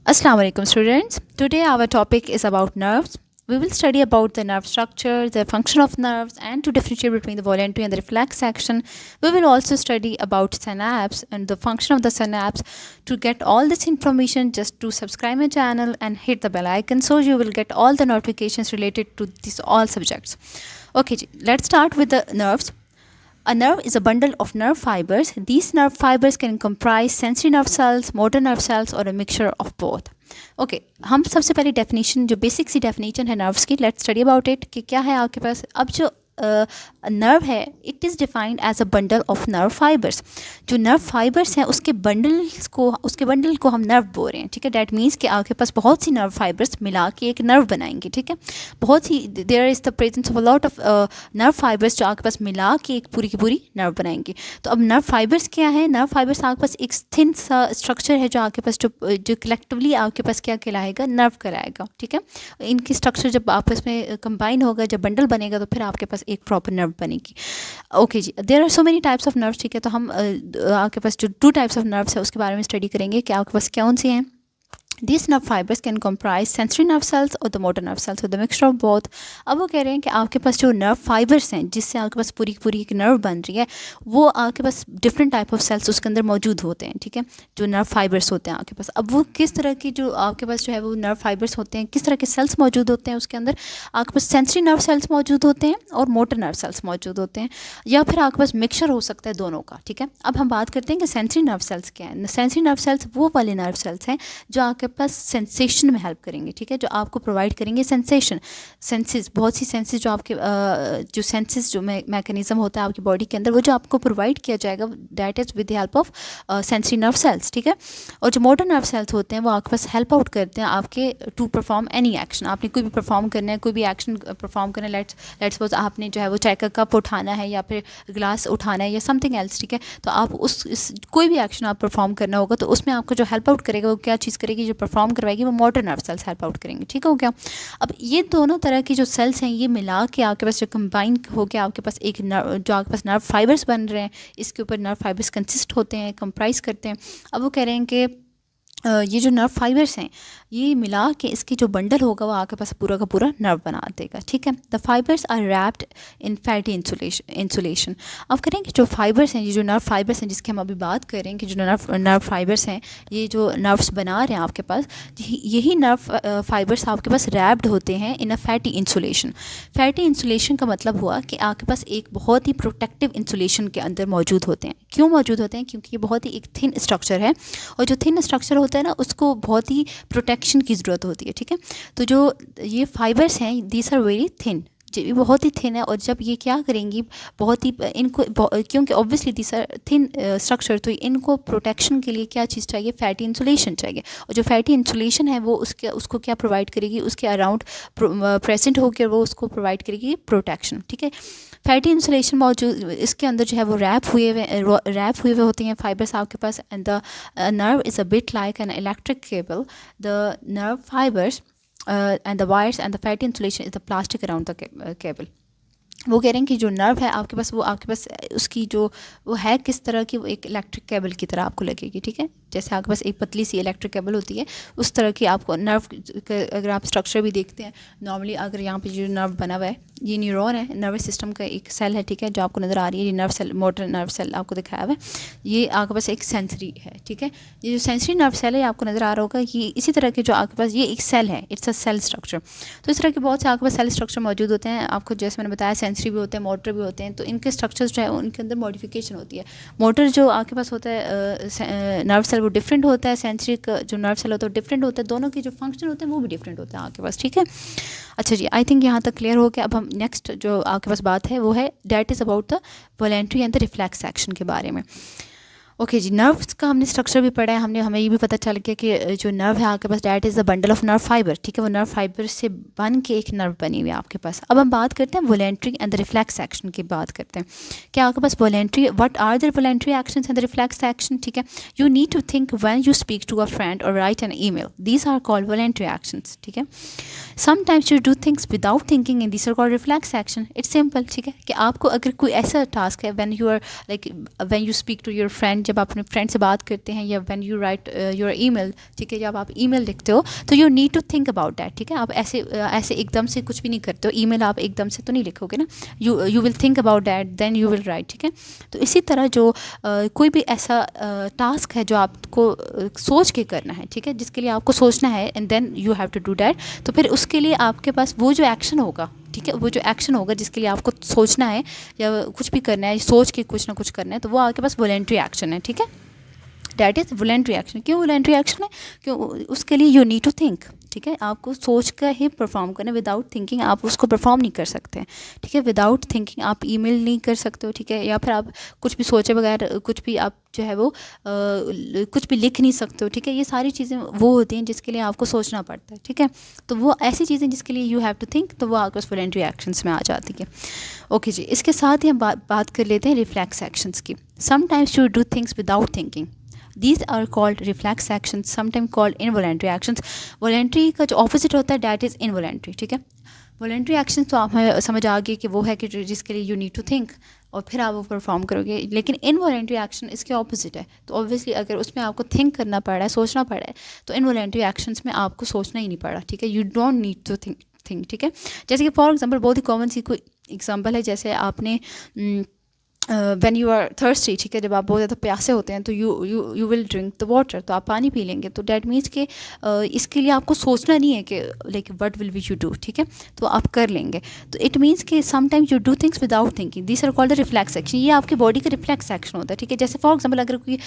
Assalamu alaikum students. Today our topic is about nerves. We will study about the nerve structure, the function of nerves, and to differentiate between the voluntary and the reflex action. We will also study about synapse and the function of the synapse. To get all this information, just to subscribe my channel and hit the bell icon so you will get all the notifications related to these all subjects. Okay, let's start with the nerves. A nerve is a bundle of nerve fibers. These nerve fibers can comprise sensory nerve cells, motor nerve cells, or a mixture of both. Okay हम सबसे पहले definition जो basic सी definition है nerves की, let's study about it कि क्या है आपके पास. अब जो नर्व है it is defined as a bundle of nerve fibres. जो नर्व फाइबर्स हैं उसके बंडल को हम नर्व बोल रहे हैं. ठीक है, डैट मीन्स कि आपके पास बहुत सी नर्व फाइबर्स मिला के एक नर्व बनाएंगे. ठीक है, बहुत सी there is the presence of a lot of nerve fibres जो आपके पास मिला के एक पूरी की पूरी नर्व बनाएंगे. तो अब नर्व फाइबर्स क्या है? नर्व फाइबर्स आपके पास एक थिन सा स्ट्रक्चर है जो आपके पास जो कलेक्टिवली आपके पास क्या कहलाएगा? नर्व कहलाएगा. ठीक है, इनकी स्ट्रक्चर जब आपस में कंबाइन होगा, जब बंडल बनेगा तो फिर आपके पास एक प्रॉपर नर्व बनेगी. ओके जी, there are so many types of nerves. ठीक है, तो हम आपके पास जो 2 टाइप्स ऑफ नर्व्स है उसके बारे में स्टडी करेंगे कि आपके पास कौन सी हैं. These nerve fibers can comprise sensory nerve cells or the motor nerve cells, so the mixture of both. अब वो कह रहे हैं कि आपके पास जो नर्व फाइबर्स हैं जिससे आपके पास पूरी की पूरी एक नर्व बन रही है, वो आपके पास डिफरेंट टाइप ऑफ सेल्स उसके अंदर मौजूद होते हैं. ठीक है, जो नर्व फाइबर्स होते हैं आपके पास. अब वो किस तरह की जो आपके पास जो है वो नर्व फाइबर्स होते हैं, किस तरह के सेल्स मौजूद होते हैं उसके अंदर. आपके पास सेंसरी नर्व सेल्स मौजूद होते हैं और मोटर नर्व सेल्स मौजूद होते हैं, या फिर आपके पास मिक्सचर हो सकता है दोनों का. ठीक है, अब हम बात करते हैं कि सेंसरी नर्व सेल्स क्या है. सेंसरी नर्व सेल्स वो वाले नर्व सेल्स हैं जो आपके पास सेंसेशन में हेल्प करेंगे. ठीक है, जो आपको प्रोवाइड करेंगे सेंसेस, बहुत सी सेंसेस जो आपके जो सेंसेस जो मैकेनिज्म होता है आपकी बॉडी के अंदर, वो जो आपको प्रोवाइड किया जाएगा that is with the help of sensory nerve cells. ठीक है, और जो मोटर नर्व सेल्स होते हैं वो आपके पास हेल्प आउट करते हैं आपके टू परफॉर्म एनी एक्शन. आपने कोई भी परफॉर्म करना है, कोई भी एक्शन परफॉर्म करना है, लेट्स सपोज आपने जो है वो चाय का कप उठाना है या फिर गिलास उठाना है या समथिंग एल्स. ठीक है, तो आप कोई भी एक्शन आप परफॉर्म करना होगा तो उसमें आपको जो हेल्प आउट करेगा वो क्या चीज़ करेगी? जो परफॉर्म करवाएगी वो motor nerve cells help out करेंगे. ठीक हो गया. अब ये दोनों तरह की जो सेल्स हैं ये मिला के आपके पास जो कंबाइन हो गया आपके पास एक जो आपके पास नर्व फाइबर्स बन रहे हैं, इसके ऊपर नर्व फाइबर्स कंसिस्ट होते हैं, कंप्राइज करते हैं. अब वो कह रहे हैं कि ये जो नर्व फाइबर्स हैं ये मिला के इसकी जो बंडल होगा वो आपके पास पूरा का पूरा नर्व बना देगा. ठीक है, the fibres are wrapped in fatty insulation. अब करें कि जो फाइबर्स हैं, ये जो नर्व फाइबर्स हैं जिसकी हम अभी बात कर रहे हैं कि जो नर्व फाइबर्स हैं, ये जो नर्व्स बना रहे हैं आपके पास, यही नर्व फाइबर्स आपके पास रैप्ड होते हैं in a fatty insulation. Fatty insulation का मतलब हुआ कि आपके पास एक बहुत ही प्रोटेक्टिव इंसुलेशन के अंदर मौजूद होते हैं. क्यों मौजूद होते हैं? क्योंकि ये बहुत ही एक थिन स्ट्रक्चर है, और जो थिन स्ट्रक्चर होता है ना उसको बहुत ही प्रोटेक्शन की ज़रूरत होती है. ठीक है, तो जो ये फाइबर्स हैं दीज आर वेरी थिन, ये बहुत ही थिन है, और जब ये क्या करेंगी बहुत ही इनको क्योंकि obviously these are thin structure, तो इनको प्रोटेक्शन के लिए क्या चीज़ चाहिए? फैटी इंसुलेशन चाहिए. और जो फैटी इंसुलेशन है वो उसको क्या प्रोवाइड करेगी? उसके अराउंड प्रेजेंट होकर वो उसको प्रोवाइड करेगी प्रोटेक्शन. ठीक है, फैटी इंसुलेशन मौजूद इसके अंदर जो है वो रैप हुए हुए होते हैं फाइबर्स आपके पास. And the nerve is a bit like an electric cable. The nerve fibres and the wires and the fatty insulation is the plastic around the cable. वो कह रहे हैं कि जो नर्व है आपके पास उसकी जो वो है किस तरह की, वो एक इलेक्ट्रिक केबल की तरह आपको लगेगी. ठीक है, जैसे आपके पास एक पतली सी इलेक्ट्रिक केबल होती है उस तरह की आपको नर्व, अगर आप स्ट्रक्चर भी देखते हैं नॉर्मली, अगर यहाँ पे जो नर्व बना हुआ है ये न्यूरॉन है, नर्वस सिस्टम का एक सेल है. ठीक है, जो आपको नज़र आ रही है ये nerve cell, motor nerve cell आपको दिखाया हुआ है, ये आपके पास एक सेंसरी है. ठीक है, ये जो सेंसरी नर्व सेल है आपको नज़र आ रहा होगा कि इसी तरह के जो आपके पास ये एक सेल है, इट्स अ सेल स्ट्रक्चर. तो इस तरह के बहुत से आपके पास सेल स्ट्रक्चर मौजूद होते हैं. आपको जैसे मैंने बताया सेंसरी भी होते हैं, मोटर भी होते हैं, तो इनके स्ट्रक्चर्स जो है उनके अंदर मॉडिफिकेशन होती है. मोटर जो आपके पास होता है नर्व सेल वो डिफरेंट होता है, सेंसरी का जो नर्व सेल होता है वो डिफरेंट होता है, दोनों के जो फंक्शन होते हैं वो भी डिफरेंट होते हैं आपके पास. ठीक है, अच्छा जी, आई थिंक यहाँ तक क्लियर हो गया. अब हम नेक्स्ट जो आपके पास बात है वो है that is about the voluntary and the reflex action के बारे में. ओके जी, नर्व्स का हमने स्ट्रक्चर भी पढ़ा है, हमें ये भी पता चल गया कि जो नर्व है आपके पास that is the bundle of nerve fibre. ठीक है, वो नर्व फाइबर से बन के एक नर्व बनी हुई है आपके पास. अब हम बात करते हैं voluntary and the reflex action की बात करते हैं कि आपके पास voluntary, what are the voluntary actions and the reflex action. ठीक है, you need to think when you speak to a friend or write an email, these are called voluntary actions. ठीक है, sometimes you do things without thinking and these are called reflex action. It's simple. ठीक है, कि आपको अगर कोई ऐसा task है when you are like when you speak to your friend जब आप अपने फ्रेंड से बात करते हैं या when you write your email, ठीक है, जब आप ईमेल लिखते हो तो you need to think about that, ठीक है। आप ऐसे एकदम से कुछ भी नहीं करते हो, ईमेल आप एकदम से तो नहीं लिखोगे ना, you will think about that then you will write, ठीक है। तो इसी तरह जो कोई भी ऐसा टास्क है जो आपको सोच के करना है, ठीक है, जिसके लिए आपको सोचना है and then you have to do that, तो फिर उसके लिए आपके पास वो जो एक्शन होगा, ठीक है, वो जो एक्शन होगा जिसके लिए आपको सोचना है या कुछ भी करना है, सोच के कुछ ना कुछ करना है, तो वो आपके पास वॉलेंट्री एक्शन है, ठीक है। That is voluntary action. क्यों वॉलेंट्री एक्शन है? क्यों? उसके लिए यू नीड टू थिंक, ठीक है, आपको सोच कर ही परफॉर्म करना, विदाउट थिंकिंग आप उसको परफॉर्म नहीं कर सकते, ठीक है। विदाउट थिंकिंग आप ईमेल नहीं कर सकते हो, ठीक है, या फिर आप कुछ भी सोचे बगैर कुछ भी आप जो है वो कुछ भी लिख नहीं सकते हो, ठीक है। ये सारी चीज़ें वो होती हैं जिसके लिए आपको सोचना पड़ता है, ठीक है। तो वो ऐसी चीज़ें जिसके लिए यू हैव टू थिंक, तो वो आपको वॉलेंट्री एक्शंस में आ जाती है। ओके जी, इसके साथ ही हम बात कर लेते हैं रिफ्लेक्स एक्शंस की। Sometimes you do things without thinking, These are called reflex actions, sometimes called involuntary actions. Voluntary का जो opposite होता है that is involuntary, ठीक है। Voluntary actions तो आप हमें समझ आ गई कि वो है कि जिसके लिए you need to think और फिर आप वो परफॉर्म करोगे, लेकिन इनवॉलेंट्री एक्शन इसके ऑपोजिट है। तो ऑब्वियसली अगर उसमें आपको थिंक करना पड़ रहा है, सोचना पड़ रहा है, तो इनवॉलेंट्री एक्शंस में आपको सोचना ही नहीं पड़ रहा, ठीक है। You don't need to think, ठीक है। जैसे कि फॉर एग्जांपल बहुत ही कॉमन सी कोई एग्जांपल है, जैसे आपने व्हेन यू आर थर्स्टी, ठीक है, जब आप बहुत ज़्यादा प्यासे होते हैं तो you will drink the water, तो आप पानी पी लेंगे। तो डैट मीन्स कि इसके लिए आपको सोचना नहीं है कि like what will we you do, ठीक है, तो आप कर लेंगे। तो इट मीन्स कि sometimes you do things without thinking, this are called the reflex action. ये आपकी बॉडी का रिफ्लेक्स एक्शन होता है, ठीक है। जैसे फॉर एग्जाम्पल अगर कोई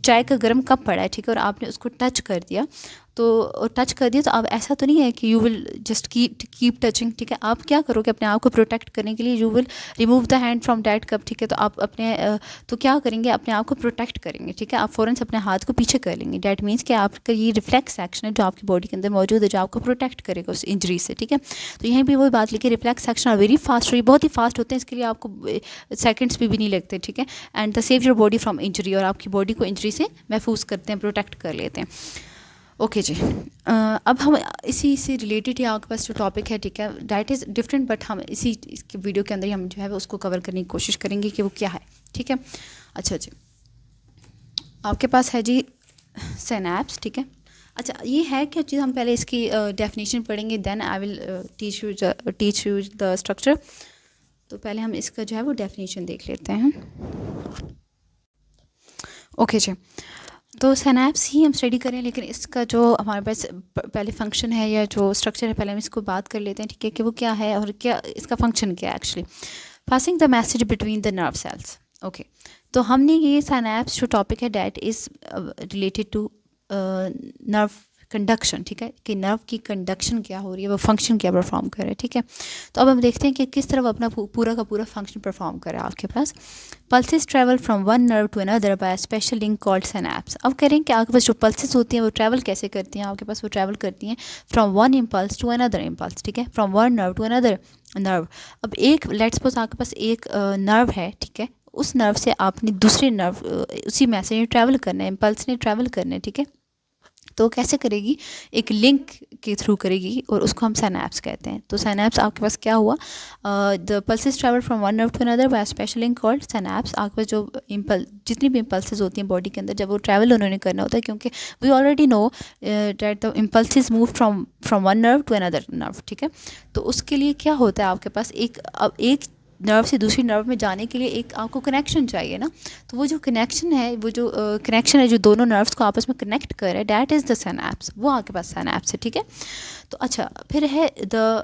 चाय का गर्म कप पड़ा है, ठीक है, और आपने उसको टच कर दिया, तो टच कर दिया, तो अब ऐसा तो नहीं है कि you will just keep touching, ठीक है। आप क्या करोगे अपने आप को प्रोटेक्ट करने के लिए, you will remove the hand from that cup, ठीक है। तो आप तो क्या करेंगे, अपने आप को प्रोटेक्ट करेंगे, ठीक है। आप फ़ौरन से अपने हाथ को पीछे कर लेंगे। डैट मीन्स कि आपका ये रिफ्लेक्स एक्शन है जो आपकी बॉडी के अंदर मौजूद है, जो आपको प्रोटेक्ट करेगा उस इंजरी से, ठीक है। तो यहीं भी वही बात लिखी, reflex action are very fast, और बहुत ही फास्ट होते हैं, इसके लिए आपको सेकेंड्स भी नहीं लगते, ठीक है। And the save your body from injury, और आपकी बॉडी को इंजरी से महफूज करते हैं, प्रोटेक्ट कर लेते हैं। ओके जी, अब हम इसी से रिलेटेड ही आपके पास जो टॉपिक है, ठीक है, दैट इज़ डिफरेंट, बट हम इसके वीडियो के अंदर ही हम जो है उसको कवर करने की कोशिश करेंगे कि वो क्या है, ठीक है। अच्छा जी, आपके पास है जी सिनैप्स, ठीक है। अच्छा, ये है क्या चीज़, हम पहले इसकी डेफिनेशन पढ़ेंगे, then I will teach you the structure. तो पहले हम इसका जो है वो डेफिनेशन देख लेते हैं। ओके जी, तो सिनैप्स ही हम स्टडी करें, लेकिन इसका जो हमारे पास पहले फंक्शन है या जो स्ट्रक्चर है, पहले हम इसको बात कर लेते हैं, ठीक है, कि वो क्या है और क्या इसका फंक्शन क्या है actually. Passing the message between the nerve cells. Okay, तो हमने ये सिनैप्स जो टॉपिक है that is related to nerve conduction, ठीक है, कि नर्व की कंडक्शन क्या हो रही है, वो फंक्शन क्या परफॉर्म कर रहा है, ठीक है। तो अब हम देखते हैं कि किस तरह वो अपना पूरा का पूरा फंक्शन परफॉर्म कर रहा है आपके पास। Pulses travel from one nerve to another by special link called synapse. अब कह रहे हैं कि आपके पास जो पल्सेस होती हैं वो ट्रैवल कैसे करती हैं, आपके पास वो ट्रैवल करती हैं from one impulse to another impulse, ठीक है, from one nerve to another nerve. अब एक लेट्स सपोज आपके पास एक नर्व है, ठीक है, उस नर्व से आपने दूसरे नर्व उसी मैसेज ने ट्रैवल करना है, इम्पल्स ने ट्रैवल करना है, ठीक है। तो कैसे करेगी, एक लिंक के थ्रू करेगी, और उसको हम सिनैप्स कहते हैं। तो सिनैप्स आपके पास क्या हुआ, the pulses travel from one nerve to another by special link called synapse. आपके पास जो जितनी भी इम्पल्सेस होती हैं बॉडी के अंदर, जब वो ट्रैवल उन्होंने करना होता है, क्योंकि we already know that the impulses move from one nerve to another nerve, ठीक है। तो उसके लिए क्या होता है, आपके पास एक नर्व से दूसरी नर्व में जाने के लिए एक आपको कनेक्शन चाहिए ना। तो वो जो कनेक्शन है, वो जो कनेक्शन है जो दोनों नर्व्स को आपस में कनेक्ट कर रहा है, डैट इज़ द सिनैप्स, वो आपके पास सिनैप्स है, ठीक है। तो अच्छा, फिर है the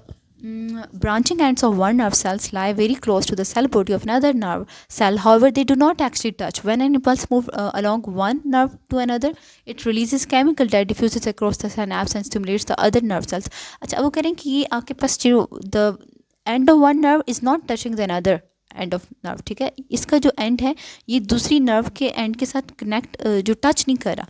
branching ends of one nerve cells lie very close to the cell body of another nerve cell. However, they do not actually touch. When an impulse moves along one nerve to another, it releases chemical that diffuses across the synapse and stimulates the other nerve cells. अच्छा, वो करें कि ये आपके पास जो the end of one nerve is not touching the another end of nerve, ठीक है। इसका जो एंड है ये दूसरी नर्व के एंड के साथ कनेक्ट जो टच नहीं कर रहा,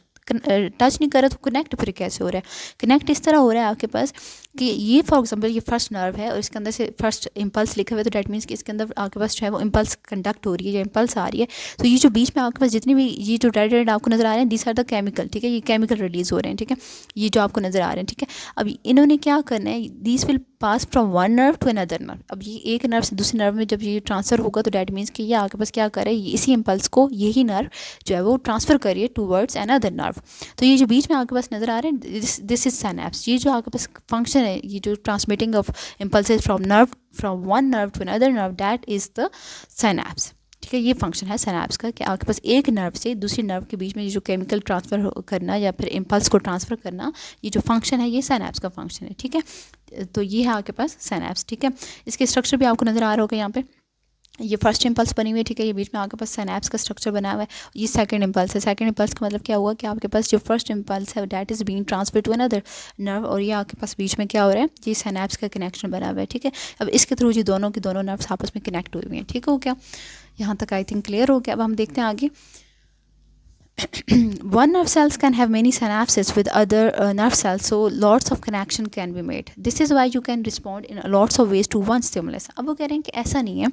तो कनेक्ट फिर कैसे हो रहा है, कनेक्ट इस तरह हो रहा है आपके पास कि ये फॉर एग्जांपल ये फर्स्ट नर्व है और इसके अंदर से फर्स्ट इम्पल्स लिखा हुआ है, तो डैट मीन्स कि इसके अंदर आपके पास जो है वो इम्पल्स कंडक्ट हो रही है, जो इम्पल्स आ रही है। तो ये जो बीच में आपके पास जितनी भी ये जो रेड रेड आपको नज़र आ रहे हैं, दिस आर द केमिकल, ठीक है, ये केमिकल रिलीज़ हो रहे हैं, ठीक है, ये जो आपको नज़र आ रहे हैं, ठीक है। अब इन्होंने क्या करना है, this will pass from one nerve to another nerve. अब ये एक नर्व से दूसरे नर्व में जब ये ट्रांसफ़र होगा तो डैट मीन्स कि ये आपके पास क्या करे, इसी इम्पल्स को यही नर्व जो है वो ट्रांसफ़र करिए टूवर्ड्स अनदर नर्व। तो ये जो बीच में आपके पास नज़र आ रहे हैं, दिस इज सिनैप्स। ये जो आपके पास फंक्शन है, ये जो transmitting of impulses from one nerve to another nerve, that is the synapse. ठीक है, ये फंक्शन है सिनैप्स का कि आपके पास एक नर्व से दूसरी नर्व के बीच में ये जो केमिकल ट्रांसफ़र करना या फिर इम्पल्स को ट्रांसफ़र करना, ये जो फंक्शन है ये सिनैप्स का फंक्शन है। ठीक है, तो ये है आपके पास सिनैप्स। ठीक है, इसके स्ट्रक्चर भी आपको नज़र आ रहा होगा यहाँ पे। ये फर्स्ट इम्पल्स बनी हुई है, ठीक है, ये बीच में आपके पास सिनैप्स का स्ट्रक्चर बना हुआ है। ये सेकंड इम्पल्स है। सेकंड इम्पल्स का मतलब क्या हुआ कि आपके पास जो फर्स्ट इम्पल्स है that is being transfer to another nerve, और ये आपके पास बीच में क्या हो रहा है, ये सिनैप्स का कनेक्शन बना हुआ है। ठीक है, अब इसके थ्रू ये दोनों की दोनों नर्व्स आपस में कनेक्ट हुई हुई हैं। ठीक हो गया, यहाँ तक आई थिंक क्लियर हो गया। अब हम देखते हैं आगे। One nerve cells can have many synapses with other nerve cells, so lots of connection can be made. This is why you can respond in lots of ways to one stimulus. अब वो कह रहे हैं कि ऐसा नहीं है।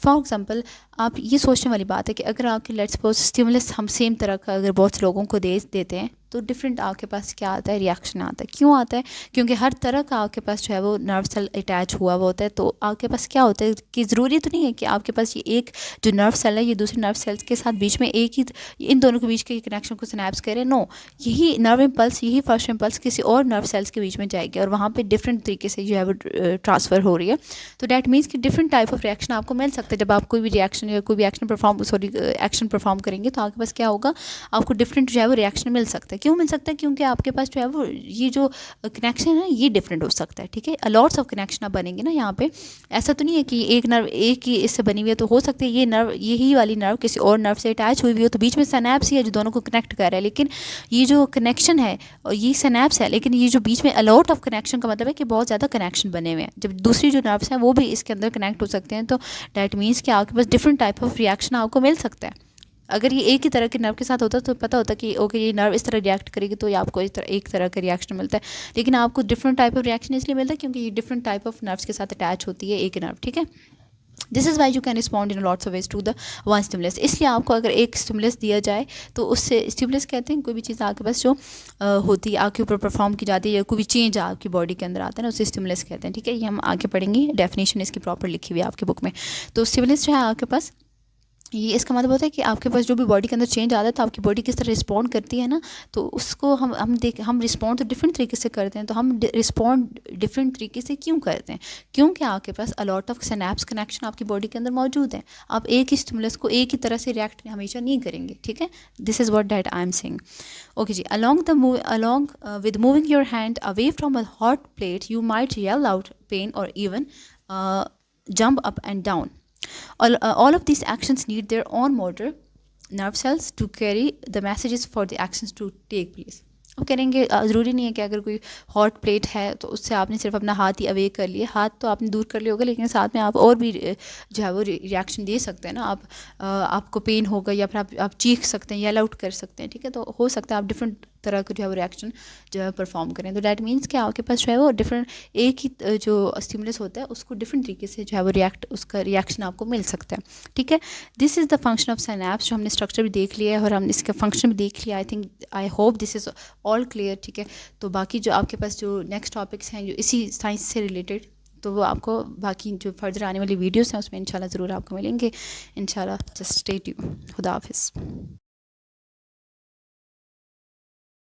For example, आप ये सोचने वाली बात है कि अगर आपके लेट्स सपोज स्टिमुलस हम सेम तरह का अगर बहुत से लोगों को देते हैं तो डिफरेंट आपके पास क्या आता है, रिएक्शन आता है। क्यों आता है? क्योंकि हर तरह का आपके पास जो है वो नर्व सेल अटैच हुआ हुआ होता है। तो आपके पास क्या होता है कि ज़रूरी तो नहीं है कि आपके पास ये एक जो नर्व सेल है ये दूसरे नर्व सेल्स के साथ बीच में एक ही इन दोनों के बीच के कनेक्शन को सिनैप्स करे। नो, यही नर्व इम्पल्स, यही फर्स्ट इम्पल्स किसी और नर्व सेल्स के बीच में जाएगी और वहाँ पर डिफरेंट तरीके से जो है वो ट्रांसफ़र हो रही है। तो डैट मीन्स कि डिफरेंट टाइप ऑफ रिएक्शन आपको मिल सकता है। जब आप कोई भी रिएक्शन या कोई भी एक्शन परफॉर्म करेंगे तो आपके पास क्या होगा, आपको डिफरेंट जो है वो रिएक्शन मिल सकता है। क्यों मिल सकता है? क्योंकि आपके पास जो है वो ये जो कनेक्शन है ये डिफरेंट हो सकता है। ठीक है, लॉट्स ऑफ कनेक्शन आप बनेंगे ना यहाँ पे। ऐसा तो नहीं है कि एक नर्व एक ही इससे बनी हुई है, तो हो सकता है ये नर्व, यही वाली नर्व किसी और नर्व से अटैच हुई हुई हो, तो बीच में सिनैप्स ही है जो दोनों को कनेक्ट कर रहा है। लेकिन ये जो कनेक्शन है और ये सिनैप्स है, लेकिन ये जो बीच में अलॉट ऑफ कनेक्शन का मतलब है कि बहुत ज़्यादा कनेक्शन बने हुए हैं। जब दूसरी जो नर्व्स हैं वो भी इसके अंदर कनेक्ट हो सकते हैं, तो डैट मीन्स कि आपके पास डिफरेंट टाइप ऑफ रिएक्शन आपको मिल सकता है। अगर ये एक ही तरह के नर्व के साथ होता तो पता होता कि ओके ये नर्व इस तरह रिएक्ट करेगी तो ये आपको एक तरह का रिएक्शन मिलता है। लेकिन आपको डिफरेंट टाइप ऑफ रिएक्शन इसलिए मिलता है क्योंकि ये डिफरेंट टाइप ऑफ नर्व्स के साथ अटैच होती है एक नर्व। ठीक है, this is why you can respond in lots of ways to the one stimulus. इसलिए आपको अगर एक स्टिमुलस दिया जाए तो उससे, स्टिमुलस कहते हैं कोई भी चीज़ आपके पास जो होती है आपके ऊपर परफॉर्म की जाती है या कोई भी चेंज आपकी बॉडी के अंदर आता है ना, उसे स्टिमुलस कहते हैं। ठीक है, ये हम आगे पढ़ेंगे, डेफिनेशन इसकी प्रॉपर लिखी हुई है आपके बुक में। तो स्टिमुलस जो है आपके पास, ये इसका मतलब होता है कि आपके पास जो भी बॉडी के अंदर चेंज आता है तो आपकी बॉडी किस तरह रिस्पॉन्ड करती है ना, तो उसको हम रिस्पॉन्ड तो डिफरेंट तरीके से करते हैं। तो हम रिस्पॉन्ड डिफरेंट तरीके से क्यों करते हैं? क्योंकि आपके पास अलॉट ऑफ सिनैप्स कनेक्शन आपकी बॉडी के अंदर मौजूद है। आप एक ही स्टिमुलस को एक ही तरह से रिएक्ट हमेशा नहीं करेंगे। ठीक है, this is what that I am saying. Okay जी, along with moving your hand away from a hot plate, you might yell out pain or even jump up and down. All of these actions need their own motor nerve cells to carry the messages for the actions to take place. अब करेंगे, ज़रूरी नहीं है कि अगर कोई hot plate है तो उससे आपने सिर्फ अपना हाथ ही अवे कर लिया, हाथ तो आपने दूर कर लिया होगा, लेकिन साथ में आप और भी जो है वो रिएक्शन दे सकते हैं ना। आपको पेन होगा या फिर आप चीख सकते हैं, येल आउट कर सकते हैं। ठीक है, तो हो सकता है आप डिफरेंट तरह का जो है वो रिएक्शन जो है परफॉर्म करें। तो डैट मीन्स कि आपके पास जो है वो डिफरेंट, एक ही जो स्टिमुलस होता है उसको डिफरेंट तरीके से जो है वो उसका रिएक्शन आपको मिल सकता है। ठीक है, this is the function of synapse. जो हमने स्ट्रक्चर भी देख लिया है और हमने इसका फंक्शन भी देख लिया। I think, I hope this is all clear. ठीक है, तो बाकी जो आपके पास जो नेक्स्ट टॉपिक्स हैं जो इसी साइंस से रिलेटेड, तो वो आपको बाकी जो फर्दर आने वाली वीडियोस हैं उसमें इंशाल्लाह ज़रूर आपको मिलेंगे। इंशाल्लाह, जस्ट स्टे ट्यून्ड। खुदा हाफिज़।